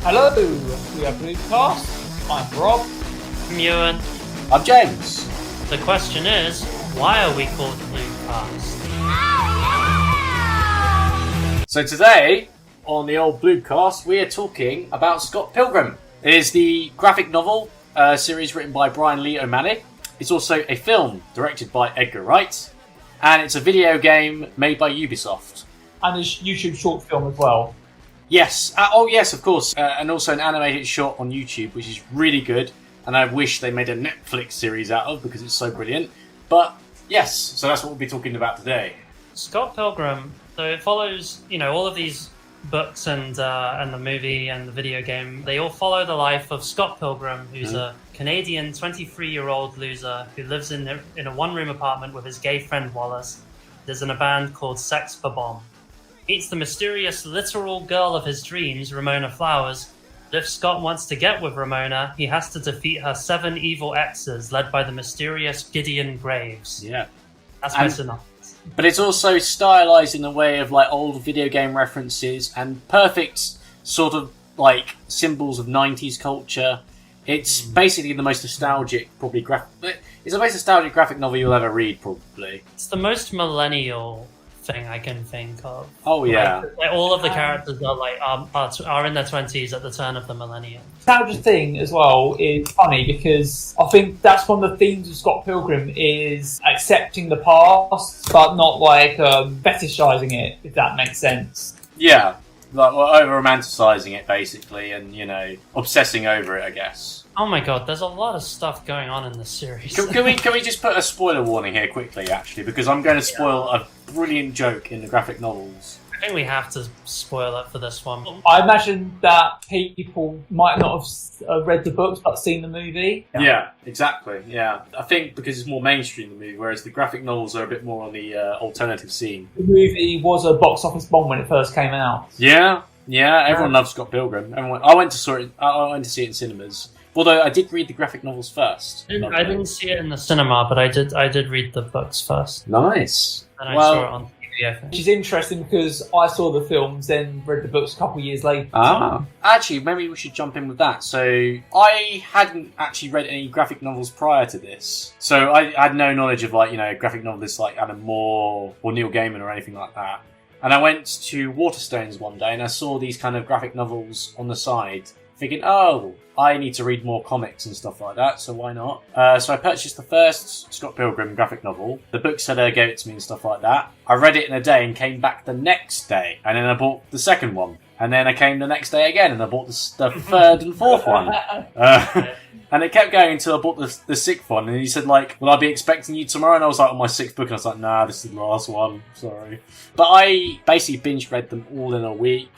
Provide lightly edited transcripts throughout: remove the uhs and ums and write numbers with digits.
Hello, we are Bloobcast. I'm Rob. I'm Ewan. I'm James. The question is, why are we called Bloobcast? So today, on the old Bloobcast, we are talking about Scott Pilgrim. It is the graphic novel series written by Bryan Lee O'Malley. It's also a film directed by Edgar Wright. And it's a video game made by Ubisoft. And a YouTube short film as well. Yes. Yes, of course. And also an animated short on YouTube, which is really good. And I wish they made a Netflix series out of because it's so brilliant. But yes, so that's what we'll be talking about today. Scott Pilgrim, so it follows, all of these books and the movie and the video game. They all follow the life of Scott Pilgrim, who's a Canadian 23-year-old loser who lives in a one-room apartment with his gay friend Wallace. Lives in a band called Sex Bomb. Meets the mysterious literal girl of his dreams, Ramona Flowers. But if Scott wants to get with Ramona, he has to defeat her 7 evil exes, led by the mysterious Gideon Graves. Yeah. That's my synopsis. But it's also stylized in the way of like old video game references and perfect sort of like symbols of 90s culture. It's basically the most nostalgic, probably it's the most nostalgic graphic novel you'll ever read, probably. It's the most millennial thing I can think of. Oh yeah, like all of the characters are in their 20s at the turn of the millennium. The nostalgia thing as well is funny because I think that's one of the themes of Scott Pilgrim is accepting the past, but not like fetishizing it, if that makes sense. Yeah, like over romanticizing it basically, and obsessing over it, I guess. Oh my god, there's a lot of stuff going on in this series. Can we just put a spoiler warning here quickly, actually, because I'm going to spoil a brilliant joke in the graphic novels. I think we have to spoil it for this one. I imagine that people might not have read the books but seen the movie. Yeah, exactly. Yeah, I think because it's more mainstream the movie, whereas the graphic novels are a bit more on the alternative scene. The movie was a box office bomb when it first came out. Yeah, everyone loves Scott Pilgrim. I went to see it in cinemas. Although I did read the graphic novels first. I didn't see it in the cinema, but I did read the books first. Nice. And I saw it on TV, I think. Which is interesting because I saw the films, then read the books a couple of years later. Actually, maybe we should jump in with that. So, I hadn't actually read any graphic novels prior to this. So, I had no knowledge of, graphic novelists like Alan Moore or Neil Gaiman or anything like that. And I went to Waterstones one day and I saw these kind of graphic novels on the side, thinking, I need to read more comics and stuff like that, so why not? So I purchased the first Scott Pilgrim graphic novel. The bookseller gave it to me and stuff like that. I read it in a day and came back the next day. And then I bought the second one. And then I came the next day again and I bought the third and fourth one. And it kept going until I bought the sixth one. And he said, will I be expecting you tomorrow? And I was on my sixth book and I was like, nah, this is the last one. Sorry. But I basically binge read them all in a week.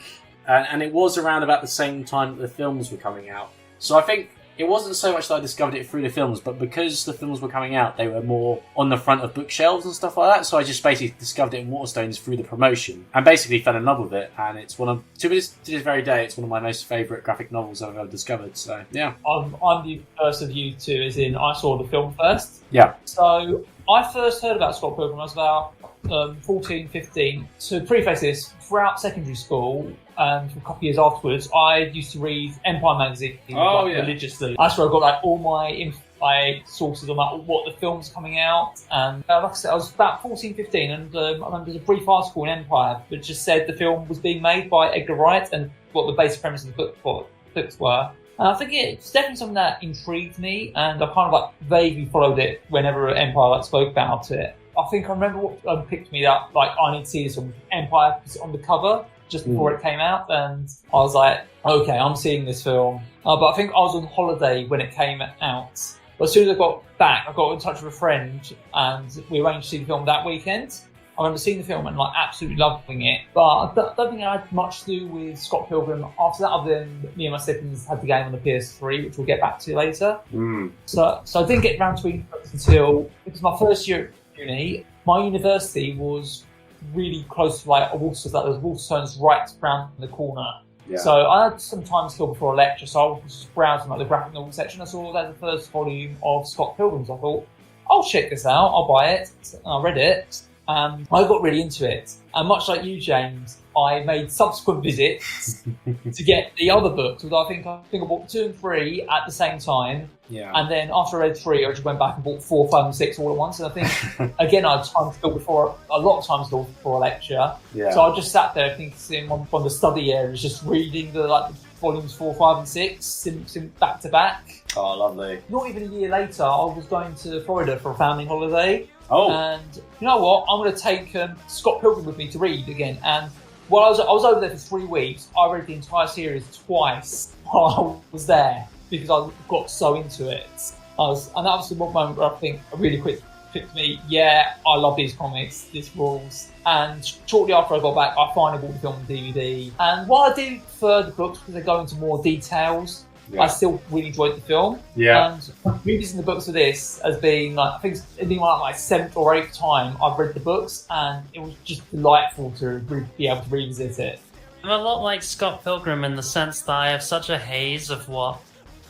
And it was around about the same time that the films were coming out. So I think it wasn't so much that I discovered it through the films, but because the films were coming out, they were more on the front of bookshelves and stuff like that. So I just basically discovered it in Waterstones through the promotion and basically fell in love with it. And it's to this very day, it's one of my most favourite graphic novels I've ever discovered. So yeah, I'm the first of you two, as in I saw the film first. Yeah. So I first heard about Scott Pilgrim when I was about 14, 15. To preface this, throughout secondary school and for a couple of years afterwards, I used to read Empire magazine religiously. That's where I got all my sources on what the film's coming out. And like I said, I was about 14, 15, and I remember there's a brief article in Empire that just said the film was being made by Edgar Wright and what the basic premise of the books were. And I think it's definitely something that intrigued me, and I kind of vaguely followed it whenever Empire spoke about it. I think I remember what picked me up, I need to see this on Empire on the cover just before it came out, and I was like, okay, I'm seeing this film. But I think I was on holiday when it came out. But as soon as I got back, I got in touch with a friend, and we arranged to see the film that weekend. I remember seeing the film and absolutely loving it, but I don't think it had much to do with Scott Pilgrim after that, other than me and my siblings had the game on the PS3, which we'll get back to later. So I didn't get round to reading books until, because my first year at uni, my university was really close to a Waterstones, there was Waterstones right round the corner. Yeah. So I had some time still before a lecture, so I was just browsing the graphic novel section. I saw that the first volume of Scott Pilgrim. I thought, I'll check this out, I'll buy it. And I read it, and I got really into it. And much like you, James, I made subsequent visits to get the other books. Because I think I bought 2 and 3 at the same time. Yeah. And then after I read 3, I just went back and bought 4, 5, and 6 all at once. And I think, again, I had time to go a lot of time to go before a lecture. Yeah. So I just sat there, I think, in one of the study areas, just reading the volumes 4, 5, and 6 back to back. Oh, lovely. Not even a year later, I was going to Florida for a family holiday. Oh. And you know what? I'm going to take Scott Pilgrim with me to read again. And while I was over there for 3 weeks, I read the entire series twice while I was there because I got so into it. And that was the one moment where I think a really quick clicked me. Yeah, I love these comics. This rules. And shortly after I got back, I finally bought the film on DVD. And while I do prefer the books because they go into more details, I still really enjoyed the film. Yeah. And revisiting the books for this has been I think it's been my 7th or 8th time I've read the books, and it was just delightful to be able to revisit it. I'm a lot like Scott Pilgrim in the sense that I have such a haze of what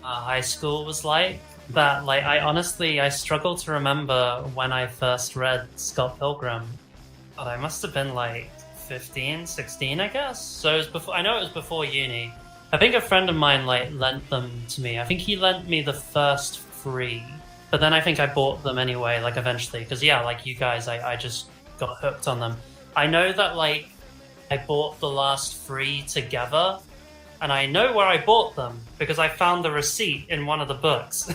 high school was like that I struggle to remember when I first read Scott Pilgrim. But I must have been 15, 16, I guess. So it was before. I know it was before uni. I think a friend of mine lent them to me. I think he lent me the first 3, but then I think I bought them anyway, eventually, because like you guys, I just got hooked on them. I know that I bought the last 3 together, and I know where I bought them because I found the receipt in one of the books.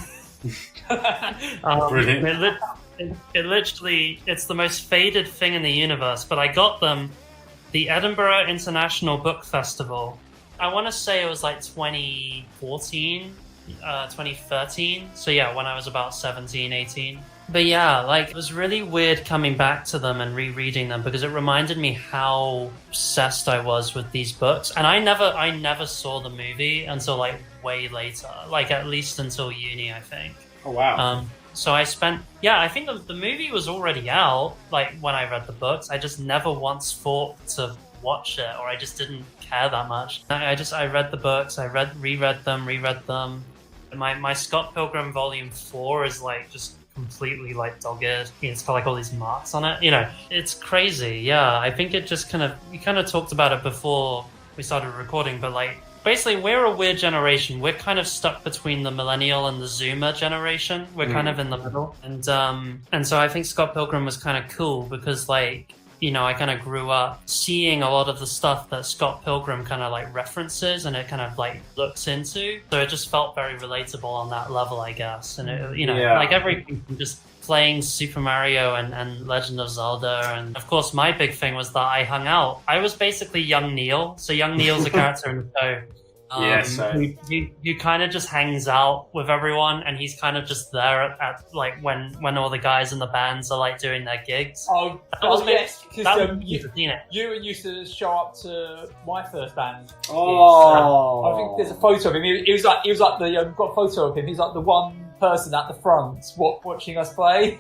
Brilliant. It literally, it's the most faded thing in the universe, but I got them the Edinburgh International Book Festival. I want to say it was 2014, 2013. So yeah, when I was about 17, 18. But yeah, it was really weird coming back to them and rereading them because it reminded me how obsessed I was with these books. And I never saw the movie until way later, at least until uni, I think. Oh, wow. So I spent, I think the movie was already out, when I read the books. I just never once thought to watch it, or I just didn't care that much. I read the books, I reread them. My Scott Pilgrim Volume 4 is just completely dogged. It's got all these marks on it. It's crazy. Yeah, I think it just we kind of talked about it before we started recording, but basically we're a weird generation. We're kind of stuck between the millennial and the Zoomer generation. We're kind of in the middle, and so I think Scott Pilgrim was kind of cool because I kind of grew up seeing a lot of the stuff that Scott Pilgrim kind of references and it kind of looks into. So it just felt very relatable on that level, I guess. And it, everything from just playing Super Mario and Legend of Zelda. And of course, my big thing was that I hung out. I was basically young Neil. So young Neil's a character in the show. He kind of just hangs out with everyone, and he's kind of just there at when all the guys in the bands are doing their gigs. Yes, because you used to show up to my first band. Oh, I think there's a photo of him. He was got a photo of him. He's the one person at the front watching us play.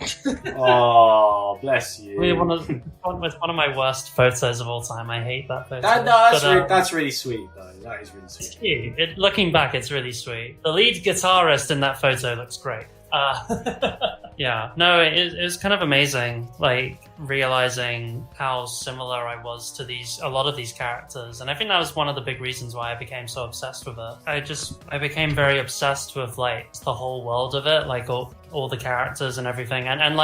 Oh, bless you. It's one of my worst photos of all time. I hate that photo. That's really sweet, though. That is really sweet. Looking back, it's really sweet. The lead guitarist in that photo looks great. Yeah, no, it was kind of amazing, realizing how similar I was to a lot of these characters, and I think that was one of the big reasons why I became so obsessed with it. I became very obsessed with the whole world of it, all the characters and everything, and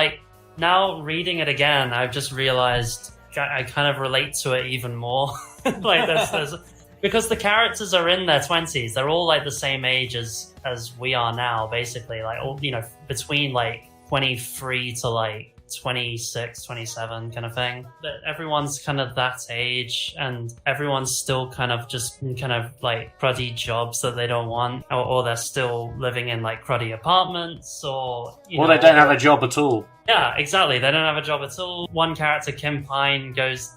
now reading it again, I've just realized I kind of relate to it even more. There's because the characters are in their 20s, they're all the same age as we are now, basically, between 23 to 26, 27 kind of thing. But everyone's kind of that age, and everyone's still kind of just cruddy jobs that they don't want, or they're still living in cruddy apartments, or they don't have a job at all. Yeah, exactly. They don't have a job at all. One character, Kim Pine, goes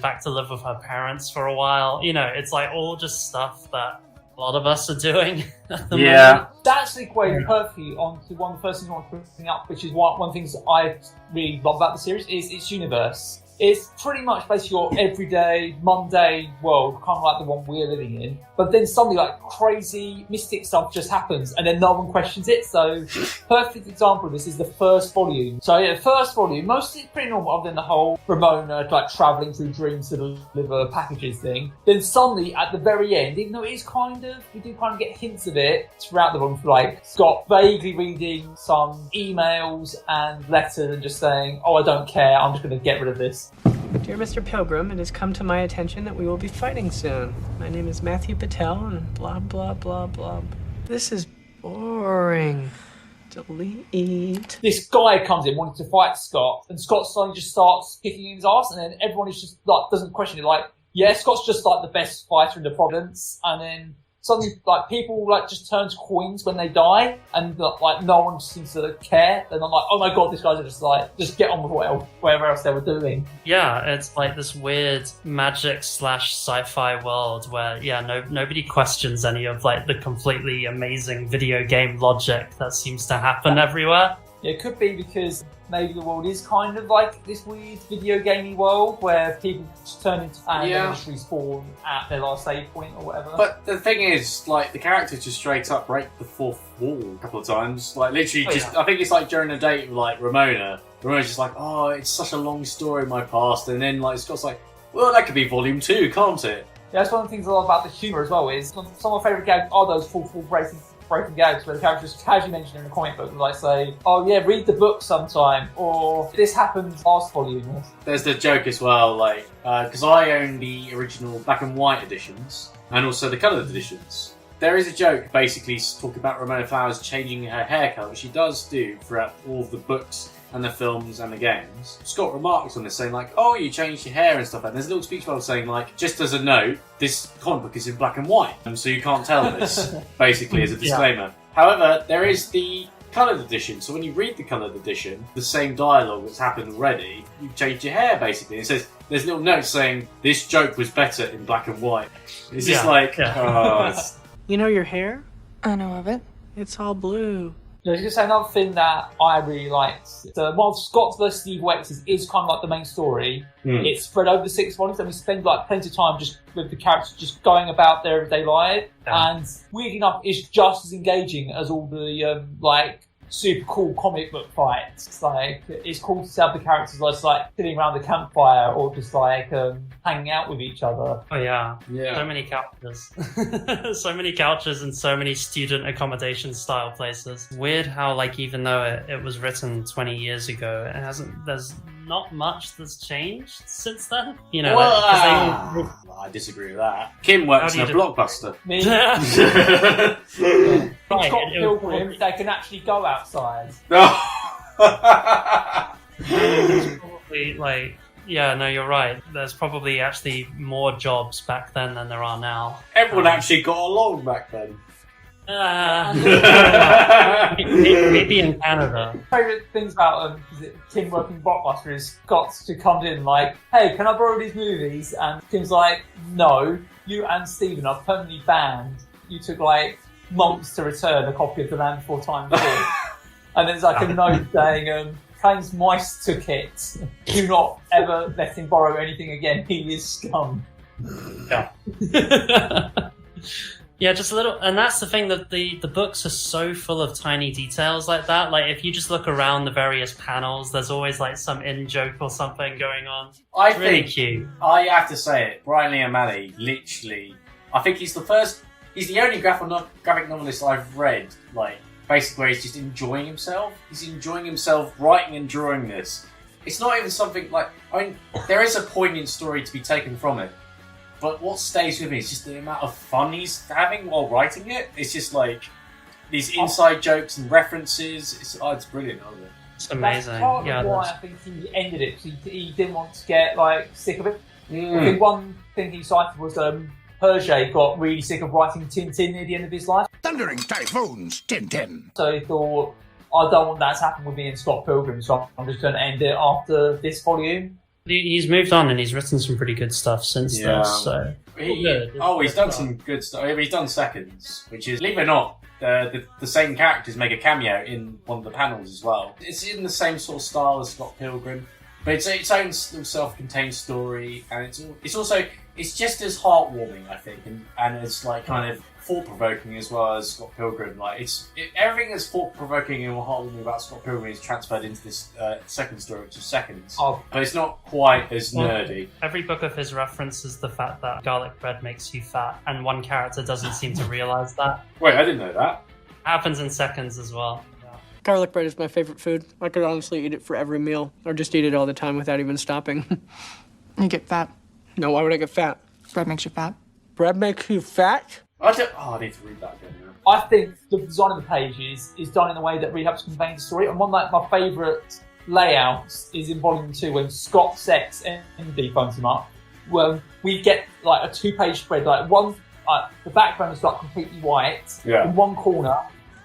back to live with her parents for a while. It's all just stuff that a lot of us are doing at the moment. That segues perfectly onto one of the first things I want to bring up, which is one of the things I really love about the series is its universe. It's pretty much basically your everyday, mundane world, kind of like the one we're living in. But then suddenly, like, crazy mystic stuff just happens, and then no one questions it. So, perfect example of this is the first volume. So, yeah, the first volume, mostly pretty normal, other than the whole Ramona, like, travelling through dreams to deliver packages thing. Then suddenly, at the very end, even though it is we do kind of get hints of it throughout the volume, like, Scott vaguely reading some emails and letters and just saying, oh, I don't care, I'm just going to get rid of this. Dear Mr. Pilgrim, it has come to my attention that we will be fighting soon. My name is Matthew Patel and blah, blah, blah, blah. This is boring. Delete. This guy comes in wanting to fight Scott, and Scott suddenly just starts kicking his ass, and then everyone is just like, doesn't question it, like, yeah, Scott's just like the best fighter in the province, and then suddenly, like, people like just turn to coins when they die, and like no one seems to care. And I'm like, oh my god, these guys are just like, just get on with whatever else they were doing. Yeah, it's like this weird magic / sci-fi world where nobody questions any of like the completely amazing video game logic that seems to happen everywhere. Yeah, it could be because maybe the world is kind of like this weird video gamey world where people just turn into and just respawn at their last save point or whatever. But the thing is, like, the characters just straight up break the fourth wall a couple of times. Like, literally I think it's like during a date with, like, Ramona's just like, oh, it's such a long story in my past. And then, like, Scott's like, well, that could be volume 2, can't it? Yeah, that's one of the things I love about the humour as well, is some of my favourite gags are those full breaking gags where the characters casually mention in the comic book, like say, oh yeah, read the book sometime, or this happened last volume. There's the joke as well, like, because I own the original black and white editions, and also the coloured editions. There is a joke basically talking about Ramona Flowers changing her hair colour, which she does do throughout all of the books and the films and the games. Scott remarks on this saying like, oh, you changed your hair and stuff, and there's a little speech bubble saying like, just as a note, this comic book is in black and white, and so you can't tell this, basically, as a disclaimer. However, there is the coloured edition, so when you read the coloured edition, the same dialogue that's happened already, you've changed your hair, basically. It says, there's little notes saying, this joke was better in black and white. It's just like, oh, it's... You know your hair? I know of it. It's all blue. I was going to say another thing that I really liked. While Scott vs. Steve Wexes is kind of like the main story, it's spread over 6 volumes, and we spend like plenty of time just with the characters just going about their everyday life. And weirdly enough, it's just as engaging as all the like super cool comic book fights. It's like, it's cool to have the characters just like sitting around the campfire or just like hanging out with each other. Oh yeah. So many couches. So many couches and so many student accommodation style places. Weird how, like, even though it was written 20 years ago, there's not much that's changed since then. You know, well, I disagree with that. Kim works in a Blockbuster. Me? Right, Scott Pilgrim, they can actually go outside. There's probably like, yeah, no, you're right. There's probably actually more jobs back then than there are now. Everyone actually got along back then. Maybe in Canada. Favourite things about Tim working Blockbuster is Scott to come in like, hey, can I borrow these movies? And Tim's like, no, you and Stephen are permanently banned. You took like months to return a copy of The Land Before Time 4. And there's like a note saying, Kane's mice took it. Do not ever let him borrow anything again. He is scum. Yeah. Yeah, just a little, and that's the thing, that the books are so full of tiny details like that. Like, if you just look around the various panels, there's always like some in-joke or something going on. It's really cute. I have to say it, Bryan Lee O'Malley, literally, I think he's the only graphic novelist I've read, like, basically where he's just enjoying himself. He's enjoying himself writing and drawing this. It's not even something like, I mean, there is a poignant story to be taken from it. But what stays with me is just the amount of fun he's having while writing it. It's just like these inside jokes and references. It's brilliant, isn't it? It's amazing. That's part of why I think he ended it. He didn't want to get like sick of it. I think one thing he cited was Hergé got really sick of writing Tintin near the end of his life. Thundering typhoons, Tintin. So he thought, I don't want that to happen with me and Scott Pilgrim, so I'm just going to end it after this volume. He's moved on and he's written some pretty good stuff since this. So he's done some good stuff. He's done Seconds, which is, believe it or not, the same characters make a cameo in one of the panels as well. It's in the same sort of style as Scott Pilgrim. But it's its own little self-contained story, and it's just as heartwarming, I think, and it's like kind of thought-provoking as well as Scott Pilgrim. Like everything that's thought-provoking and heartwarming about Scott Pilgrim is transferred into this second story, which is Seconds. Oh. But it's not quite as nerdy. Every book of his references the fact that garlic bread makes you fat, and one character doesn't seem to realise that. Wait, I didn't know that. Happens in Seconds as well. Garlic bread is my favorite food. I could honestly eat it for every meal, or just eat it all the time without even stopping. You get fat. No, why would I get fat? Bread makes you fat. Bread makes you fat? I need to read that again now. I think the design of the pages is done in a way that really helps convey the story. And one of my favourite layouts is in Volume 2 when Scott, Sex, and Envy phones him up. Well, we get like a 2-page spread. Like the background is like completely white. Yeah. In one corner,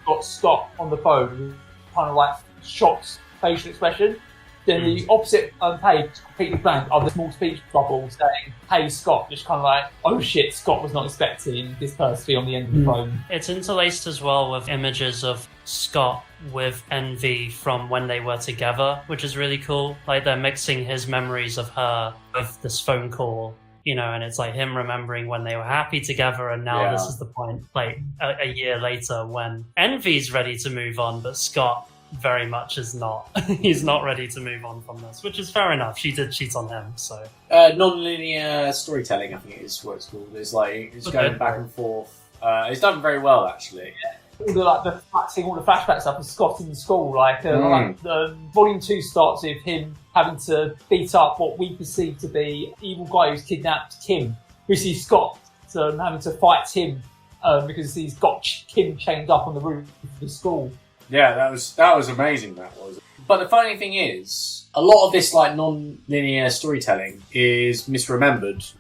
got Scott on the phone, kind of like shocked facial expression. Then the opposite page, completely blank, are the small speech bubbles saying, "Hey Scott," just kind of like, "Oh shit, Scott was not expecting this person to be on the end of the phone." It's interlaced as well with images of Scott with Envy from when they were together, which is really cool. Like they're mixing his memories of her with this phone call, you know, and it's like him remembering when they were happy together, and now this is the point, like a year later when Envy's ready to move on, but Scott very much is not. He's not ready to move on from this, which is fair enough. She did cheat on him, so. Non-linear storytelling, I think is what it's called. It's like, it's going back and forth. It's done very well, actually. Seeing all the flashback stuff of Scott in school, Volume 2 starts with him having to beat up what we perceive to be evil guy who's kidnapped Kim. We see Scott having to fight him because he's got Kim chained up on the roof of the school. Yeah, that was amazing. That was. But the funny thing is, a lot of this like non-linear storytelling is misremembered.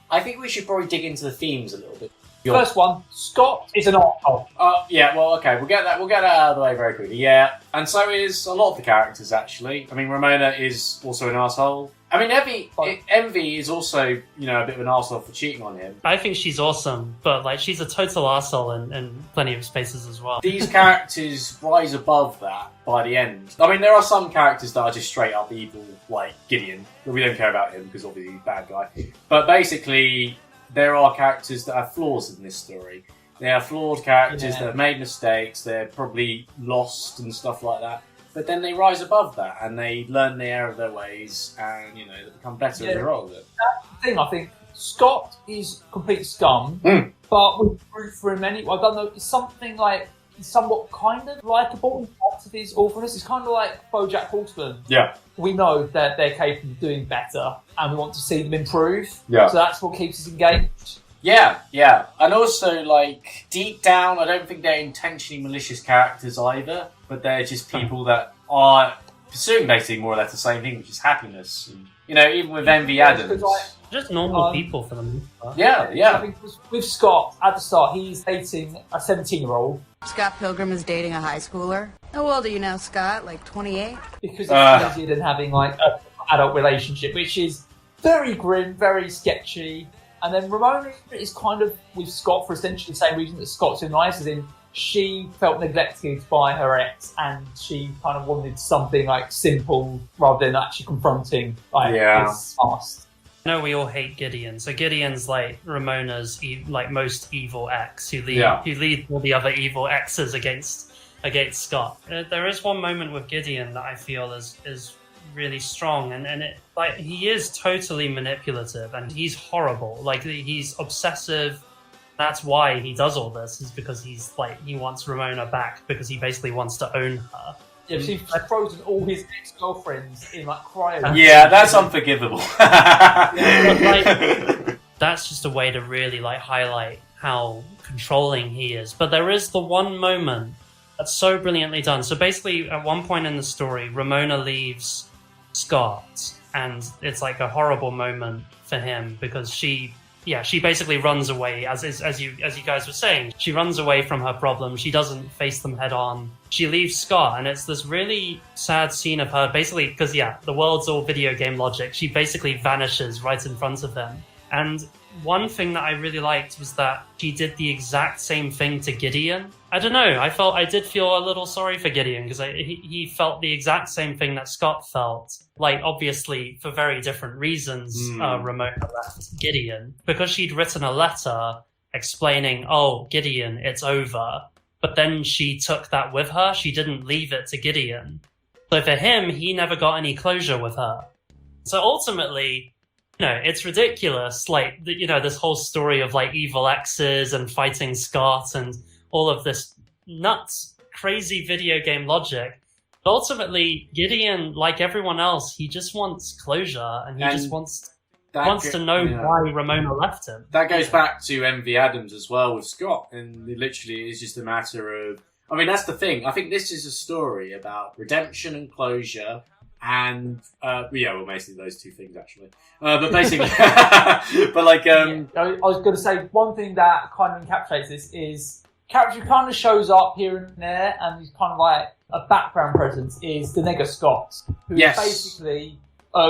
I think we should probably dig into the themes a little bit. First one, Scott is an arsehole. Yeah, well, okay, we'll get that out of the way very quickly. Yeah, and so is a lot of the characters, actually. I mean, Ramona is also an arsehole. I mean, Envy is also, a bit of an arsehole for cheating on him. I think she's awesome, but like she's a total arsehole in plenty of spaces as well. These characters rise above that by the end. I mean, there are some characters that are just straight up evil, like Gideon, but we don't care about him because obviously he's a bad guy. But basically, there are characters that have flaws in this story. They are flawed characters that have made mistakes, they're probably lost and stuff like that. But then they rise above that and they learn the error of their ways and, they become better as a result of it. That's the thing, I think. Scott is complete scum, but we root for him anyway. I don't know, it's something like, he's somewhat kind of likeable in parts of his awfulness. It's kind of like BoJack Horseman. Yeah. We know that they're capable of doing better and we want to see them improve. Yeah. So that's what keeps us engaged. Yeah. And also, like, deep down, I don't think they're intentionally malicious characters either, but they're just people that are pursuing basically more or less the same thing, which is happiness. And, even with Envy Adams. Just normal people for them. Yeah. I think with Scott, at the start, he's dating a 17-year-old. Scott Pilgrim is dating a high schooler. How old are you now, Scott? Like 28? Because it's easier than having, like, an adult relationship, which is very grim, very sketchy. And then Ramona is kind of with Scott for essentially the same reason that Scott's in life, as in she felt neglected by her ex and she kind of wanted something like simple rather than actually confronting his past. I know we all hate Gideon, so Gideon's like Ramona's most evil ex who leads all the other evil exes against Scott. There is one moment with Gideon that I feel is really strong, and it he is totally manipulative and he's horrible. Like he's obsessive. That's why he does all this, is because he wants Ramona back because he basically wants to own her. Yeah, he's frozen all his ex-girlfriends in cryo. Yeah, that's unforgivable. That's just a way to really highlight how controlling he is. But there is the one moment that's so brilliantly done. So basically, at one point in the story, Ramona leaves Scott, and it's like a horrible moment for him because she basically runs away, as you guys were saying. She runs away from her problems. She doesn't face them head on. She leaves Scott, and it's this really sad scene of her basically, because the world's all video game logic. She basically vanishes right in front of him. And one thing that I really liked was that she did the exact same thing to Gideon. I don't know. I did feel a little sorry for Gideon because he felt the exact same thing that Scott felt. Like, obviously, for very different reasons, Ramona left Gideon because she'd written a letter explaining, "Oh, Gideon, it's over." But then she took that with her. She didn't leave it to Gideon. So for him, he never got any closure with her. So ultimately, it's ridiculous. Like, this whole story of like evil exes and fighting Scott and all of this nuts, crazy video game logic. But ultimately, Gideon, like everyone else, he just wants closure and he just wants to know why Ramona left him. That goes back to MV Adams as well with Scott, and it literally is just a matter of... I mean, that's the thing. I think this is a story about redemption and closure, and basically those two things actually. But basically, but like, I was going to say one thing that kind of encapsulates this is character kind of shows up here and there, and he's kind of like a background presence. Is the nigger Scott, who is basically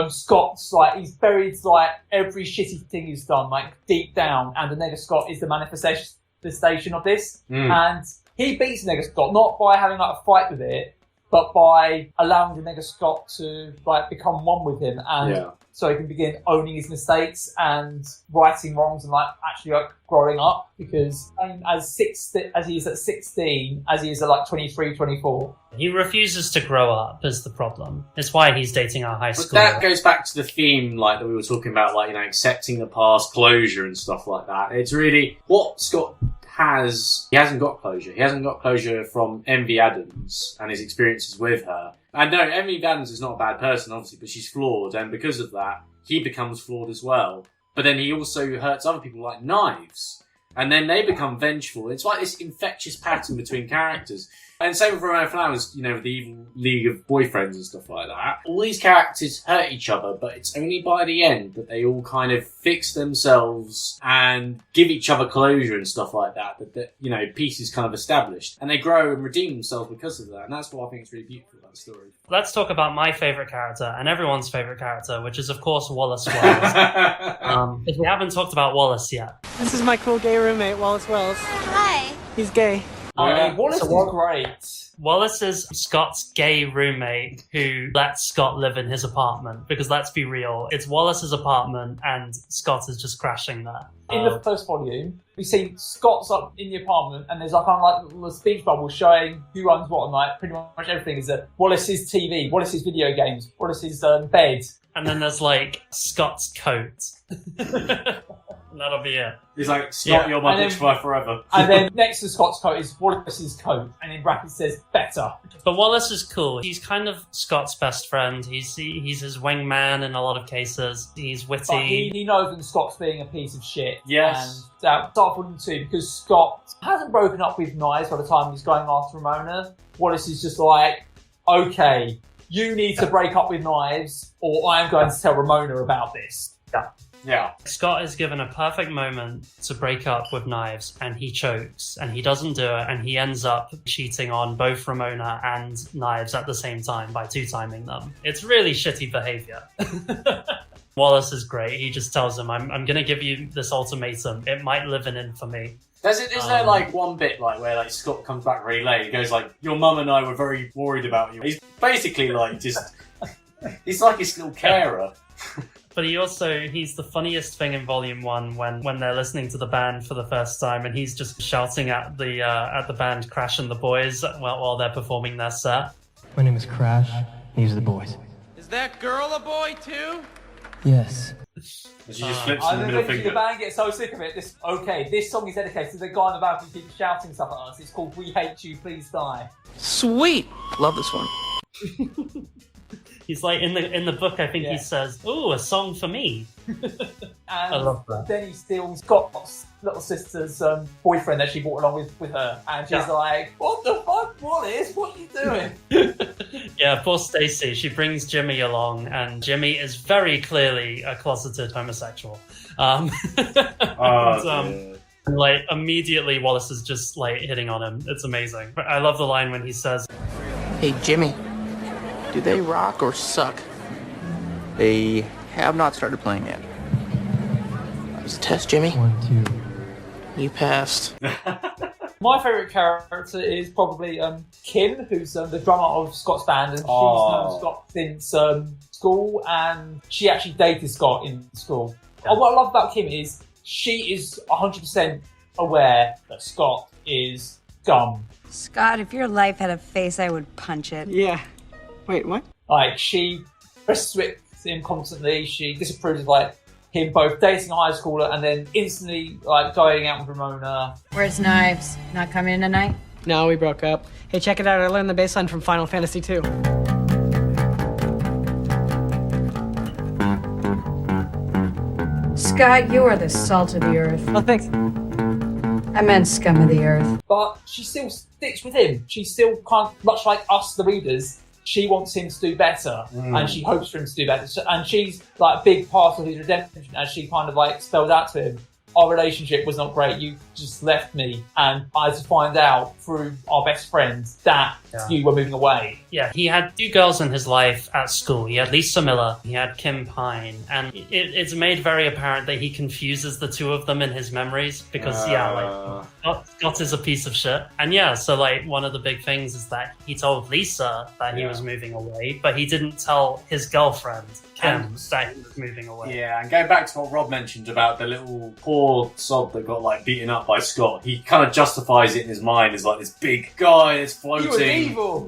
Scott's like he's buried like every shitty thing he's done like deep down, and the nigger Scott is the manifestation of this, and he beats the nigger Scott not by having like a fight with it, but by allowing the nigger Scott to like become one with him, and so he can begin owning his mistakes and righting wrongs and like actually like growing up. Because as he is at 16, as he is at like 23, 24. He refuses to grow up is the problem. It's why he's dating our high school. But that goes back to the theme like that we were talking about, like, accepting the past, closure and stuff like that. It's really what Scott has. He hasn't got closure. He hasn't got closure from MV Adams and his experiences with her. And no, MV Adams is not a bad person, obviously, but she's flawed, and because of that, he becomes flawed as well. But then he also hurts other people like Knives. And then they become vengeful. It's like this infectious pattern between characters. And same with Ramona Flowers, with the evil league of boyfriends and stuff like that. All these characters hurt each other, but it's only by the end that they all kind of fix themselves and give each other closure and stuff like that. That peace is kind of established. And they grow and redeem themselves because of that. And that's what I think is really beautiful about the story. Let's talk about my favourite character and everyone's favourite character, which is, of course, Wallace Wells. If we haven't talked about Wallace yet. This is my cool gay roommate, Wallace Wells. Hi. He's gay. Wallace is great. Wallace is Scott's gay roommate who lets Scott live in his apartment. Because let's be real, it's Wallace's apartment and Scott is just crashing there. In the first volume, we see Scott's up in the apartment and there's like kind of like a speech bubble showing who owns what, and like pretty much everything is Wallace's TV, Wallace's video games, Wallace's bed. And then there's like Scott's coat. That'll be it. He's like, Scott, you're my bitch forever. And then next to Scott's coat is Wallace's coat, and in brackets says better. But Wallace is cool. He's kind of Scott's best friend. He's his wingman in a lot of cases. He's witty. But he knows when Scott's being a piece of shit. Yes. And start volume 2, because Scott hasn't broken up with Knives by the time he's going after Ramona. Wallace is just like, okay, you need to break up with Knives, or I am going to tell Ramona about this. Yeah. Scott is given a perfect moment to break up with Knives, and he chokes, and he doesn't do it, and he ends up cheating on both Ramona and Knives at the same time by two-timing them. It's really shitty behavior. Wallace is great. He just tells him, I'm going to give you this ultimatum. It might live in infamy. Is there like one bit like where like Scott comes back really late? He goes like, "Your mum and I were very worried about you." He's basically like just, he's like his little carer. But he's the funniest thing in Volume 1 when they're listening to the band for the first time, and he's just shouting at the band Crash and the Boys while they're performing their set. My name is Crash. These are the boys. Is that girl a boy too? Yes. She just flips in the middle finger. The band gets so sick of it. This song is dedicated to the guy in the band who keeps shouting stuff at us. It's called "We Hate You, Please Die." Sweet. Love this one. He's like in the book. I think he says, "Ooh, a song for me." And I love that. Then he steals Scott's little sister's boyfriend that she brought along with her, and she's like, "What the fuck, Wallace? What are you doing?" Yeah, poor Stacy. She brings Jimmy along, and Jimmy is very clearly a closeted homosexual. Like immediately, Wallace is just like hitting on him. It's amazing. I love the line when he says, Hey, Jimmy. Do they rock or suck? They have not started playing yet. That was a test, Jimmy. 1, 2. You passed. My favourite character is probably Kim, who's the drummer of Scott's band, and she's known Scott since school, and she actually dated Scott in school. Yeah. What I love about Kim is she is 100% aware that Scott is dumb. Scott, if your life had a face, I would punch it. Yeah. Wait, what? Like, she restricts him constantly. She disapproves of, like, him both dating a high schooler and then instantly, like, going out with Ramona. Where's Knives? Not coming in tonight? No, we broke up. Hey, check it out. I learned the bass line from Final Fantasy II. Scott, you are the salt of the earth. Oh, thanks. I meant scum of the earth. But she still sticks with him. She still can't, much like us, the readers, she wants him to do better, and she hopes for him to do better. And she's like a big part of his redemption, as she kind of like spelled out to him. Our relationship was not great. You just left me, and I had to find out through our best friends that you were moving away. Yeah, he had 2 girls in his life at school. He had Lisa Miller, he had Kim Pine, and it's made very apparent that he confuses the 2 of them in his memories because, Scott is a piece of shit. And so like one of the big things is that he told Lisa that he was moving away, but he didn't tell his girlfriend, Kim, that he was moving away. Yeah, and going back to what Rob mentioned about the little poor sod that got like beaten up by Scott, he kind of justifies it in his mind as like this big guy that's floating.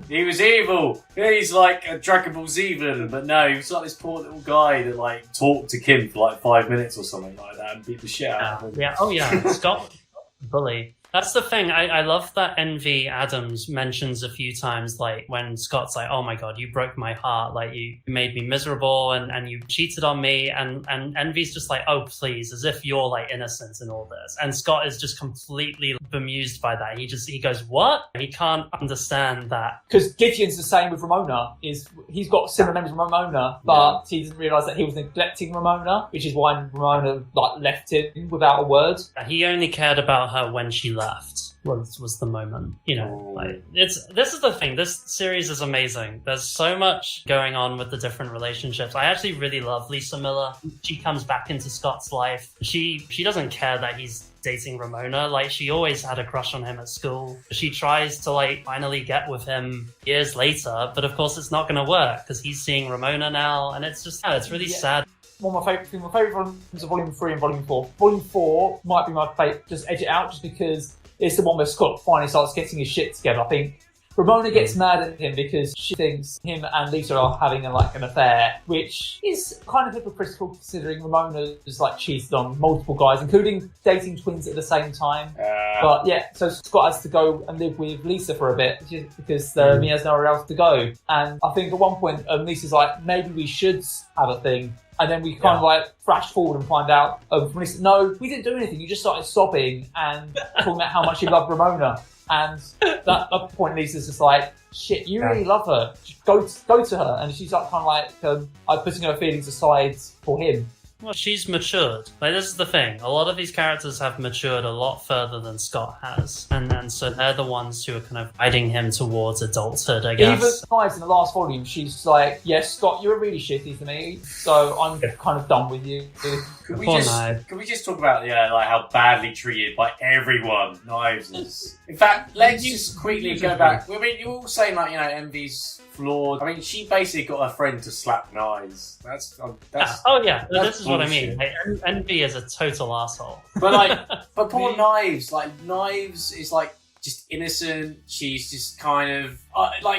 He was evil. He's like a Dragon Ball Z villain, but no, he was like this poor little guy that like talked to Kim for like 5 minutes or something like that and beat the shit out of him. Yeah, Scott, bully. That's the thing. I love that Envy Adams mentions a few times, like when Scott's like, "Oh my god, you broke my heart. Like you made me miserable, and you cheated on me." And Envy's just like, "Oh please," as if you're like innocent in all this. And Scott is just completely bemused by that. He goes, "What?" He can't understand that. Because Gideon's the same with Ramona. He's got similar memories of Ramona, but he doesn't realise that he was neglecting Ramona, which is why Ramona like left him without a word. He only cared about her when she left. Was the moment, like this is the thing. This series is amazing. There's so much going on with the different relationships. I actually really love Lisa Miller. She comes back into Scott's life. She doesn't care that he's dating Ramona. Like she always had a crush on him at school. She tries to like finally get with him years later, but of course it's not going to work because he's seeing Ramona now, and it's just it's really sad. One of my favourite volumes are Volume 3 and Volume 4. Volume 4 might be my favourite, just edge it out, just because it's the one where Scott finally starts getting his shit together. I think Ramona gets mad at him because she thinks him and Lisa are having an affair, which is kind of hypocritical considering Ramona has like cheated on multiple guys, including dating twins at the same time. But so Scott has to go and live with Lisa for a bit because he has nowhere else to go. And I think at one point Lisa's like, maybe we should have a thing. And then we kind of like flash forward and find out from Lisa, no, we didn't do anything. You just started sobbing and talking about how much you love Ramona. And at that point, Lisa's just like, shit, you really love her. Just go to her. And she's like kind of like putting her feelings aside for him. Well, she's matured. Like, this is the thing. A lot of these characters have matured a lot further than Scott has. And so they're the ones who are kind of guiding him towards adulthood, I guess. Even Knives in the last volume, she's like, yes, Scott, you're really shitty to me, so I'm kind of done with you. Can we just talk about like how badly treated by everyone Knives is? In fact, let's just quickly go back. I mean, you're all saying like, Envy's flawed. I mean, she basically got her friend to slap Knives. That's this is what I mean. Like, Envy is a total asshole. But poor Knives. Like Knives is like just innocent. She's just kind of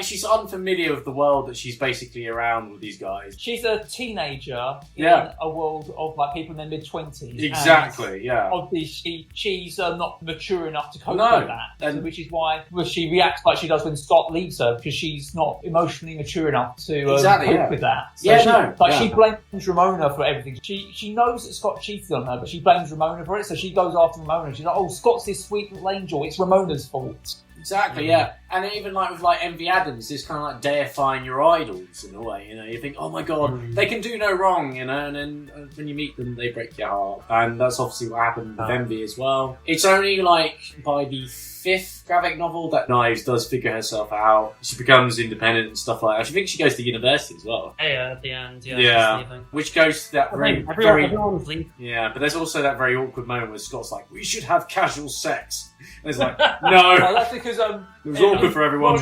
she's unfamiliar with the world that she's basically around with these guys. She's a teenager in a world of like people in their mid-20s. Exactly, Obviously, she's not mature enough to cope with that, which is why she reacts like she does when Scott leaves her, because she's not emotionally mature enough to cope with that. So she blames Ramona for everything. She knows that Scott cheated on her, but she blames Ramona for it, so she goes after Ramona. She's like, oh, Scott's this sweet little angel, it's Ramona's fault. Exactly, yeah. And even like with like Envy Adams, it's kind of like deifying your idols in a way, you think, oh my god, they can do no wrong, and then when you meet them, they break your heart. And that's obviously what happened with Envy as well. It's only like by the fifth graphic novel that Knives does figure herself out. She becomes independent and stuff like that. I think she goes to university as well. Yeah, at the end, she's leaving. Which goes to that Everyone's leaving. Yeah, but there's also that very awkward moment where Scott's like, we should have casual sex. And it's like, no. Oh, that's because it was awkward for everyone.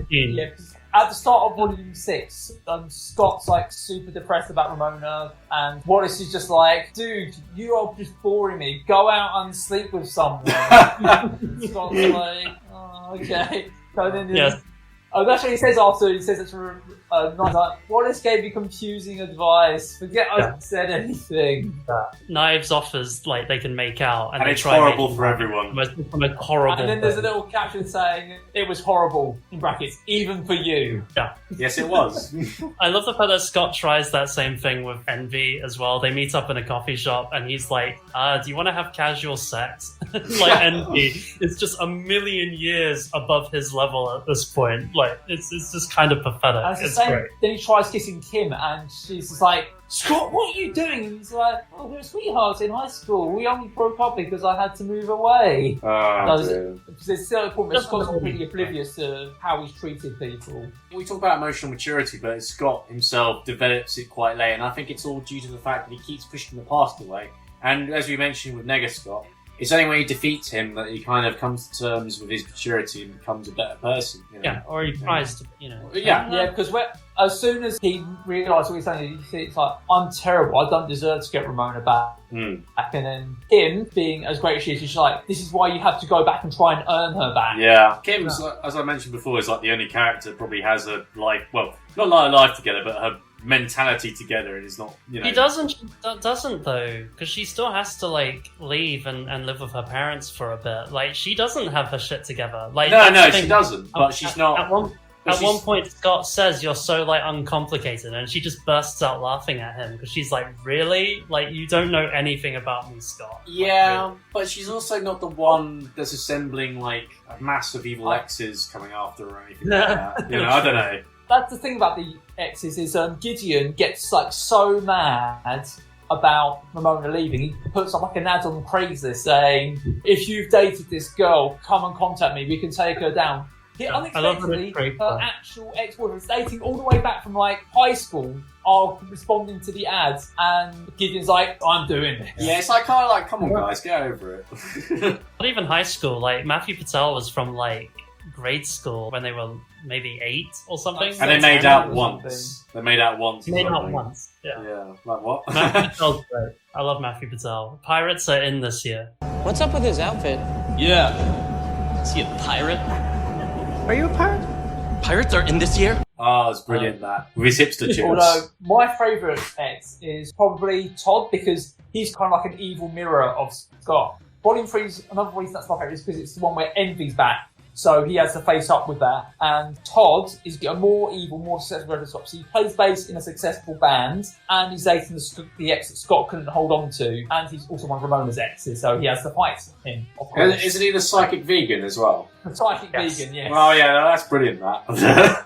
Yeah, because at the start of Volume 6, Scott's like super depressed about Ramona, and Wallace is just like, dude, you are just boring me. Go out and sleep with someone. Scott's like, oh, okay. So then, that's what he says after. He says it's like, Wallace gave you confusing advice. Forget I said anything. Knives offers like they can make out, and they it's try horrible for everyone. Like horrible. And then there's a little caption saying it was horrible in brackets, even for you. Yeah. Yes, it was. I love the fact that Scott tries that same thing with Envy as well. They meet up in a coffee shop, and he's like, "Do you want to have casual sex?" Like Envy is just a million years above his level at this point. Like it's just kind of pathetic. It's great. Then he tries kissing Kim, and she's just like, Scott, what are you doing? And he's like, oh, we were sweethearts in high school. We only broke up because I had to move away. There's still a point where Scott's completely oblivious to how he's treated people. We talk about emotional maturity, but Scott himself develops it quite late, and I think it's all due to the fact that he keeps pushing the past away. And as we mentioned with Nega Scott, it's only when he defeats him that he kind of comes to terms with his maturity and becomes a better person. You know? Yeah, or he tries to, Yeah, because as soon as he realises what he's saying, it's like, I'm terrible, I don't deserve to get Ramona back. And then Kim, being as great as she is, she's like, this is why you have to go back and try and earn her back. Yeah. Kim, as I mentioned before, is like the only character that probably has a life, well, not like a life together, but her mentality together, and is not, He doesn't though, because she still has to like leave and live with her parents for a bit. Like she doesn't have her shit together. Like no, she doesn't. But she's not. At one point, Scott says, "You're so like uncomplicated," and she just bursts out laughing at him because she's like, "Really? Like you don't know anything about me, Scott?" Yeah, like, but she's also not the one that's assembling like a mass of evil exes coming after her or anything like that. I don't know. That's the thing about the exes is Gideon gets like so mad about Ramona leaving. He puts up like an ad on Craigslist saying, if you've dated this girl, come and contact me, we can take her down. Unexpectedly, her actual ex-boyfriend, dating all the way back from like high school, are responding to the ads, and Gideon's like, I'm doing this. Yeah, it's like kind of like, come on guys, get over it. Not even high school. Like Matthew Patel was from like grade school when they were maybe 8 or something. And they made out once. They made out once. Made out once. Yeah. Yeah. Like what? Matthew Patel's great. I love Matthew Patel. Pirates are in this year. What's up with his outfit? Yeah. Is he a pirate? Are you a pirate? Pirates are in this year? Oh, it's brilliant that. With his hipster chicks. Although, my favourite ex is probably Todd, because he's kind of like an evil mirror of Scott. Volume 3's another reason that's my favourite is because it's the one where Envy's back. So he has to face up with that. And Todd is a more evil, more successful at the top. So he plays bass in a successful band, and he's dating the ex that Scott couldn't hold on to, and he's also one of Ramona's exes, so he has to fight him, of course. Isn't he the psychic vegan as well? The psychic vegan, yes. Oh yeah, that's brilliant, that.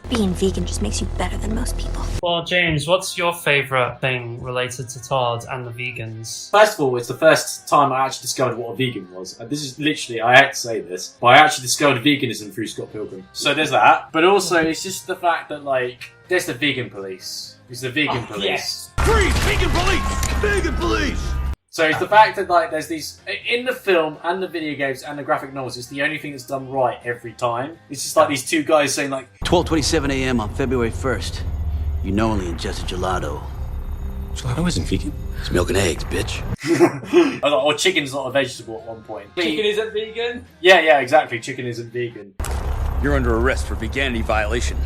Being vegan just makes you better than most people. Well, James, what's your favourite thing related to Todd and the vegans? First of all, it's the first time I actually discovered what a vegan was. And this is literally, I hate to say this, but I actually discovered veganism through Scott Pilgrim. So there's that. But also, it's just the fact that, like, there's the vegan police. It's the vegan police. Yes. Freeze! Vegan police! Vegan police! So it's the fact that, like, there's these... In the film and the video games and the graphic novels, it's the only thing that's done right every time. It's just like these two guys saying, like... 12:27 a.m. on February 1st. You knowingly ingested gelato. Gelato isn't vegan. It's milk and eggs, bitch. Or chicken's not a vegetable at one point. Chicken isn't vegan? Yeah, exactly. Chicken isn't vegan. You're under arrest for veganity violation.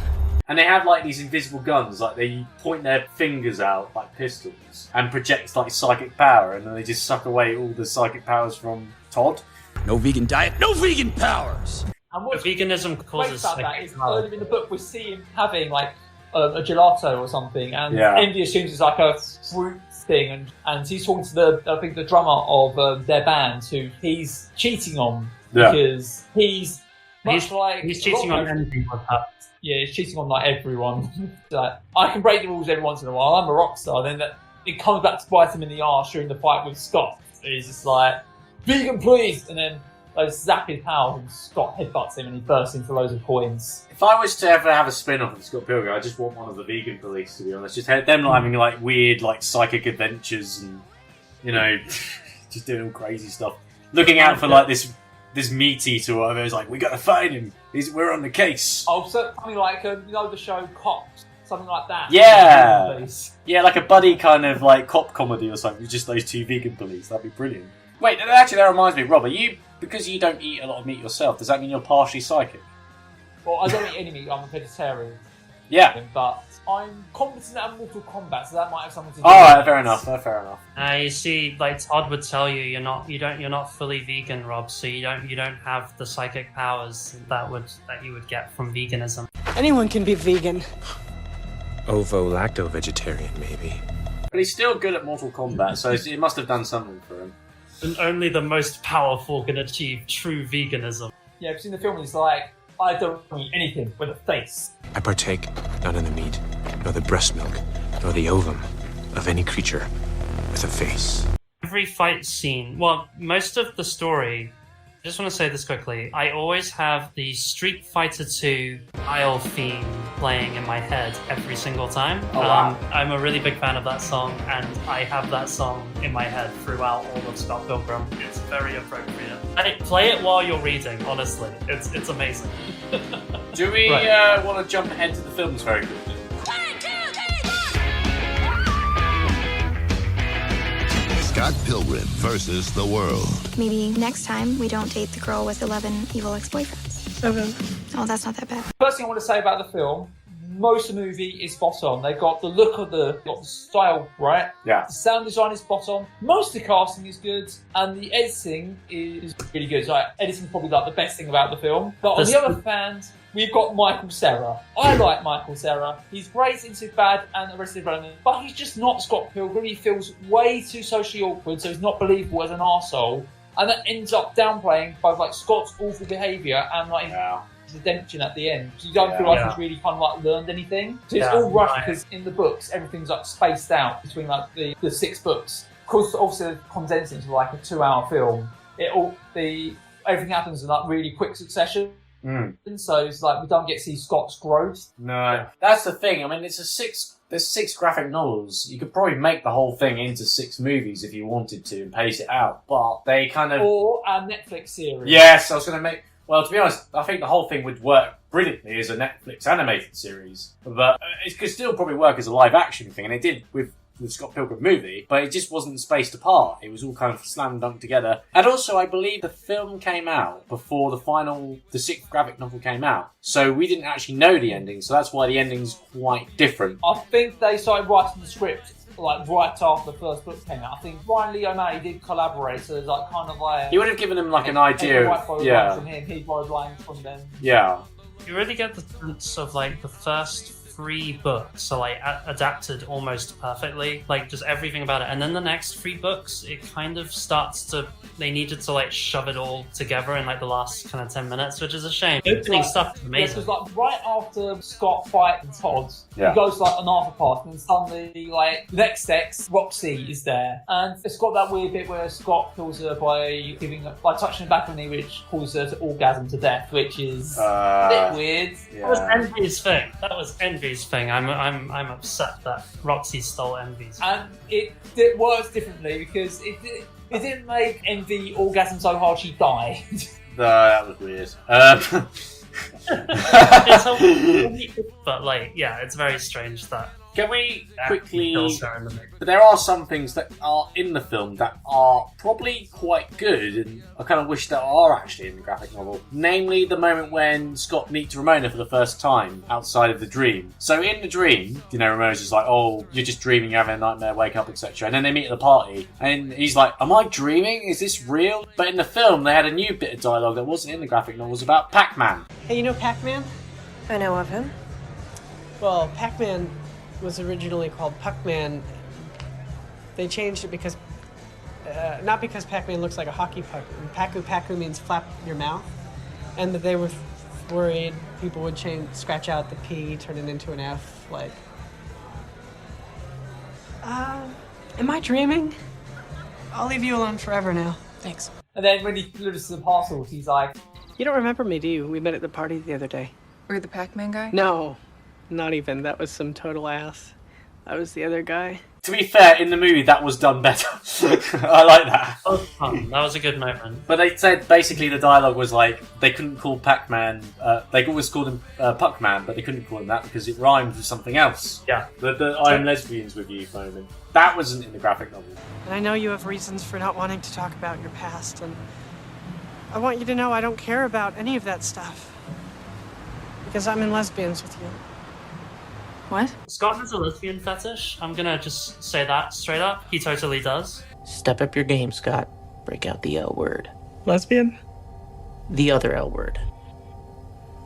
And they have, like, these invisible guns, like, they point their fingers out, like pistols, and project, like, psychic power, and then they just suck away all the psychic powers from Todd. No vegan diet, no vegan powers! And what veganism causes... about that is, earlier in the book, we see him having, like, a gelato or something, and Envy assumes it's like a fruit thing, and he's talking to the drummer of their band, who he's cheating on, because he's cheating on Envy with her. Yeah, he's cheating on like everyone. Like, I can break the rules every once in a while. I'm a rock star. Then it comes back to bite him in the arse during the fight with Scott. He's just like, vegan please, and then those zapping powers, and Scott headbutts him and he bursts into loads of coins. If I was to ever have a spin-off of Scott Pilgrim, I just want one of the vegan police, to be honest. Just them not having like weird like psychic adventures and, you know, just doing all crazy stuff. Looking out for like this meat eater or whatever. It's like, we gotta find him. We're on the case. Oh, so something like you know the show Cops, something like that. Yeah, yeah, like a buddy kind of like cop comedy or something. Just those two vegan police. That'd be brilliant. Wait, actually, that reminds me, Rob. Because you don't eat a lot of meat yourself, does that mean you're partially psychic? Well, I don't eat any meat. I'm a vegetarian. Yeah, but I'm competent at Mortal Kombat, so that might have something to do. All right, fair enough. Fair enough. You see, like Todd would tell you, you're not fully vegan, Rob. So you don't have the psychic powers that you would get from veganism. Anyone can be vegan. Ovo-lacto-vegetarian, maybe. But he's still good at Mortal Kombat, so it must have done something for him. And only the most powerful can achieve true veganism. Yeah, because in the film he's like, I don't eat anything with a face. I partake not in the meat, nor the breast milk, nor the ovum of any creature with a face. Every fight scene, well, most of the story, I just want to say this quickly, I always have the Street Fighter 2 Isle theme playing in my head every single time. Oh, wow. I'm a really big fan of that song, and I have that song in my head throughout all of Scott Pilgrim. It's very appropriate. And play it while you're reading, honestly. It's amazing. Do we want to jump ahead to the films very quickly? Scott Pilgrim versus the world. Maybe next time we don't date the girl with 11 evil ex-boyfriends. 7. Oh, that's not that bad. First thing I want to say about the film, most of the movie is spot on. They got the look of got the style right. Yeah. The sound design is spot on. Most of the casting is good, and the editing is really good. So editing is probably like the best thing about the film. But on the other hand, we've got Michael Cera. I like Michael Cera. He's great in Superbad and Arrested Development, but he's just not Scott Pilgrim. He feels way too socially awkward, so he's not believable as an arsehole. And that ends up downplaying both like Scott's awful behaviour and like his redemption at the end. You don't feel like he's really kind of like learned anything. So it's all rushed because in the books everything's like spaced out between like the 6 books. Of course, obviously condensed into like a 2-hour film. Everything happens in like really quick succession. And so it's like we don't get to see Scott's growth. No, that's the thing. I mean, there's 6 graphic novels. You could probably make the whole thing into 6 movies if you wanted to and pace it out. But they kind of or a Netflix series. Yes, I was going to make. Well, to be honest, I think the whole thing would work brilliantly as a Netflix animated series, but it could still probably work as a live action thing, and it did with the Scott Pilgrim movie, but it just wasn't spaced apart. It was all kind of slam dunk together. And also, I believe the film came out before the 6th graphic novel came out, so we didn't actually know the ending, so that's why the ending's quite different. I think they started writing the script like right after the first book came out. I think Brian Lee O'Malley did collaborate, so there's like kind of like... He would have given him like an idea of... From him, he borrowed lines from them. Yeah. You really get the sense of like the first 3 books are like adapted almost perfectly, like just everything about it, and then the next 3 books it kind of starts to, they needed to like shove it all together in like the last kind of 10 minutes, which is a shame. Opening stuff is amazing. Because like right after Scott fights Todd, he goes to, like an after party, and suddenly like the next sex, Roxy is there, and it's got that weird bit where Scott kills her by touching her back on the knee, which causes her to orgasm to death, which is a bit weird. That was Envy's thing. I'm upset that Roxy stole Envy's. And it works differently because it didn't make Envy orgasm so hard she died. No, that was weird. But like, yeah, it's very strange that. Can we quickly... But there are some things that are in the film that are probably quite good, and I kind of wish that are actually in the graphic novel. Namely, the moment when Scott meets Ramona for the first time outside of the dream. So in the dream, Ramona's just like, oh, you're just dreaming, you're having a nightmare, wake up, etc. And then they meet at the party, and he's like, am I dreaming? Is this real? But in the film, they had a new bit of dialogue that wasn't in the graphic novels about Pac-Man. Hey, you know Pac-Man? I know of him. Well, Pac-Man was originally called Puck-Man. They changed it because, not because Pac-Man looks like a hockey puck. Paku means flap your mouth, and that they were worried people would scratch out the P, turn it into an F, like. Am I dreaming? I'll leave you alone forever now. Thanks. And then when he delivers the parcels, he's like, You don't remember me, do you? We met at the party the other day. Were you the Pac-Man guy? No, not even. That was some total ass. I was the other guy. To be fair, in the movie, that was done better. I like that. That was a good moment. But they said basically the dialogue was like they couldn't call Pac-Man. They always called him Puck-Man, but they couldn't call him that because it rhymed with something else. Yeah. The I'm lesbians with you moment. That wasn't in the graphic novel. And I know you have reasons for not wanting to talk about your past, and I want you to know I don't care about any of that stuff. Because I'm in lesbians with you. What? Scott has a lesbian fetish. I'm gonna just say that straight up. He totally does. Step up your game, Scott. Break out the L word. Lesbian? The other L word.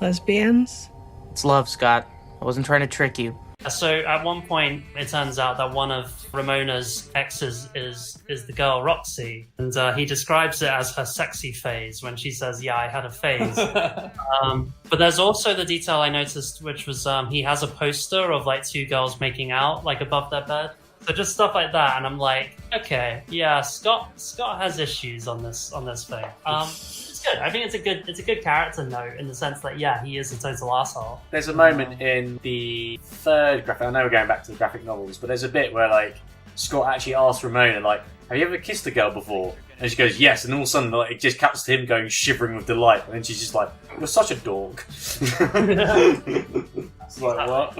Lesbians? It's love, Scott. I wasn't trying to trick you. So at one point, it turns out that one of Ramona's exes is the girl Roxy, and he describes it as her sexy phase when she says, "Yeah, I had a phase." But there's also the detail I noticed, which was he has a poster of like two girls making out like above their bed. So just stuff like that, and I'm like, okay, yeah, Scott has issues on this thing. It's good. I think it's a good character note in the sense that he is a total asshole. There's a moment in the third graphic. I know we're going back to the graphic novels, but there's a bit where like Scott actually asks Ramona, like, "Have you ever kissed a girl before?" And she goes, "Yes." And all of a sudden, like, it just cuts to him going shivering with delight, and then she's just like, "You're such a dork." It's like, what?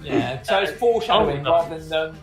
Yeah, so it's foreshadowing rather than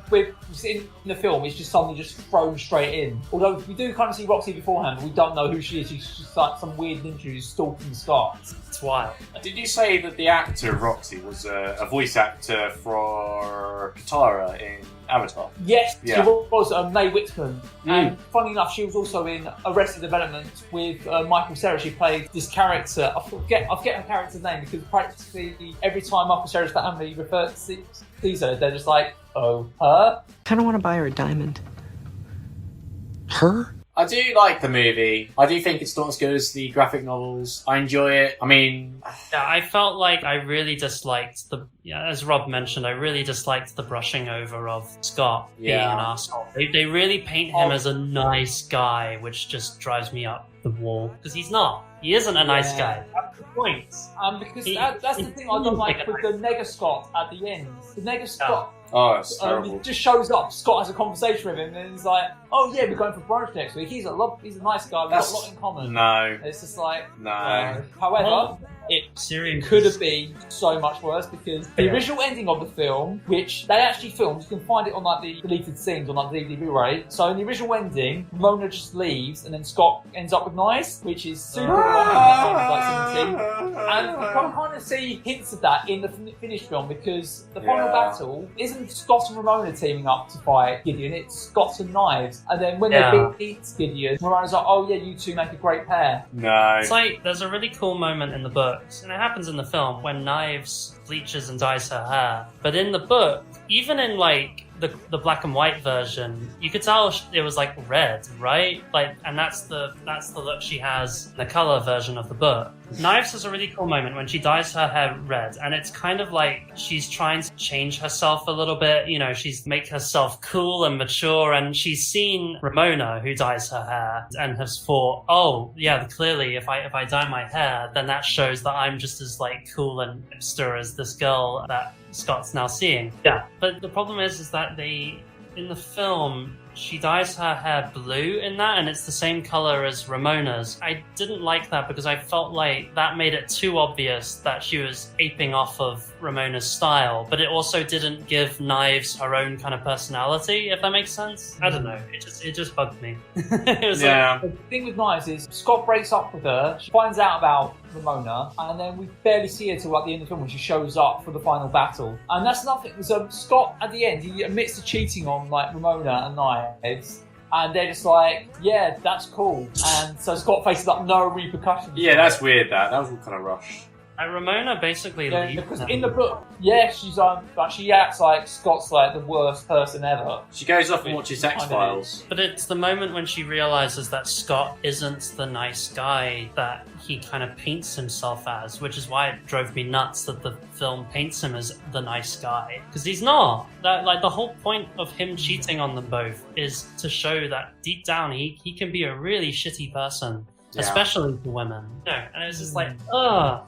in the film. It's just suddenly just thrown straight in. Although we do kind of see Roxy beforehand, but we don't know who she is. She's just like some weird ninja who's stalking Scott. It's wild. Did you say that the actor Roxy was a voice actor for Katara in Avatar? Yes, Yeah. she was Mae Whitman. And funny enough, she was also in Arrested Development with Michael Cera. She played this character. I forget her character's name because practically every time Michael Cera's family sees her, they're just like, "Oh, her?" I kind of want to buy her a diamond. Her? I do like the movie. I do think it's not as good as the graphic novels. I enjoy it. I mean... Yeah, I felt like I really disliked as Rob mentioned, I really disliked the brushing over of Scott being an asshole. They really paint him as a nice guy, which just drives me up the wall. Because he's not. He isn't a nice guy. That's the point. Because that's the thing I don't like with the Nega Scott at the end. The Nega Scott... Oh, it's terrible. He just shows up. Scott has a conversation with him, and he's like, "Oh yeah, we're going for brunch next week. He's a nice guy. We've got a lot in common." No. It's just like no. However, it could have been so much worse because the original ending of the film, which they actually filmed, you can find it on like the deleted scenes on like the DVD Blu-ray. So in the original ending, Ramona just leaves, and then Scott ends up with knives, which is super like 17. And you can kind of see hints of that in the finished film because the final battle isn't Scott and Ramona teaming up to fight Gideon, it's Scott and Knives. And then when they beat Gideon, Ramona's like, "Oh yeah, you two make a great pair." No. It's like, there's a really cool moment in the books, and it happens in the film, when Knives bleaches and dyes her hair. But in the book, even in like the black and white version, you could tell it was like red, right? Like, and that's the look she has in the color version of the book. Knives has a really cool moment when she dyes her hair red, and it's kind of like she's trying to change herself a little bit. You know, she's make herself cool and mature, and she's seen Ramona, who dyes her hair, and has thought, "Oh yeah, clearly if I dye my hair, then that shows that I'm just as like cool and hipster as this girl that Scott's now seeing." Yeah, but the problem is that in the film, she dyes her hair blue in that, and it's the same color as Ramona's. I didn't like that because I felt like that made it too obvious that she was aping off of Ramona's style, but it also didn't give Knives her own kind of personality, if that makes sense. I don't know. It just bugged me. It was The thing with Knives is Scott breaks up with her, she finds out about Ramona, and then we barely see her till like the end of the film when she shows up for the final battle. And that's nothing. So Scott at the end, he admits to cheating on like Ramona and Knives. And they're just like, "Yeah, that's cool." And so Scott faces up no repercussions. Yeah, that's weird. That was all kind of rushed. Ramona basically leaves because them. in the book, she's like she acts like Scott's like the worst person ever. She goes off and watches X-Files. But it's the moment when she realizes that Scott isn't the nice guy that he kind of paints himself as, which is why it drove me nuts that the film paints him as the nice guy, because he's not. That, like, the whole point of him cheating on them both is to show that deep down he can be a really shitty person. Yeah. Especially for women. No, and it was just like, ugh.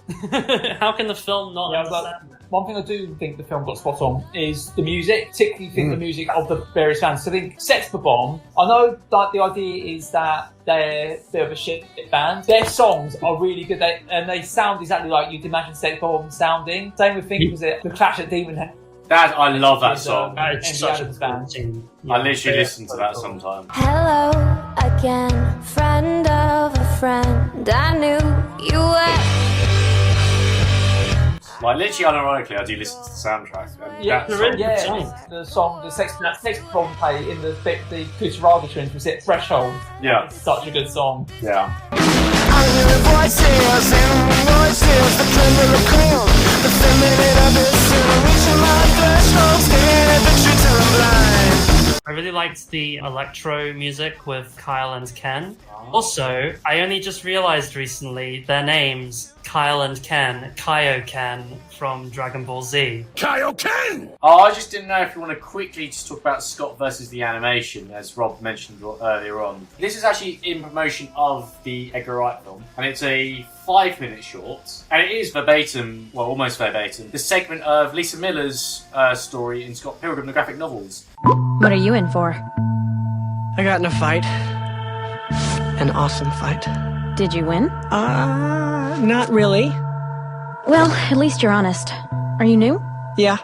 How can the film not understand that? One thing I do think the film got spot on is the music, particularly think the music of the various bands. So I think Sex Bomb, I know that the idea is that they're a bit of a shit band. Their songs are really good, and they sound exactly like you'd imagine Sex Bomb sounding. Same with was it The Clash at Demon Head. I love that song. It's such a band. I literally listen to that sometimes. Hello again, friend of a friend. I knew you were. Like, literally unironically, I do listen to the soundtrack. The song, the Sex Bomb play in the Kutaragi twins was it Threshold. Yeah. It's such a good song. Yeah. I'm hearing voices and noises, the tremble of calm, the feminine abyss, reaching my threshold, staring at the truth till I'm blind. I really liked the electro music with Kyle and Ken. Also, I only just realized recently their names, Kyle and Ken, Kaioken from Dragon Ball Z. Kaioken! Oh, I just didn't know if you want to quickly just talk about Scott versus the animation, as Rob mentioned earlier on. This is actually in promotion of the Edgar Wright film, and it's a 5-minute short, and it is verbatim, well, almost verbatim, the segment of Lisa Miller's story in Scott Pilgrim, the graphic novels. What are you in for? I got in a fight. An awesome fight. Did you win? Not really. Well, at least you're honest. Are you new? Yeah.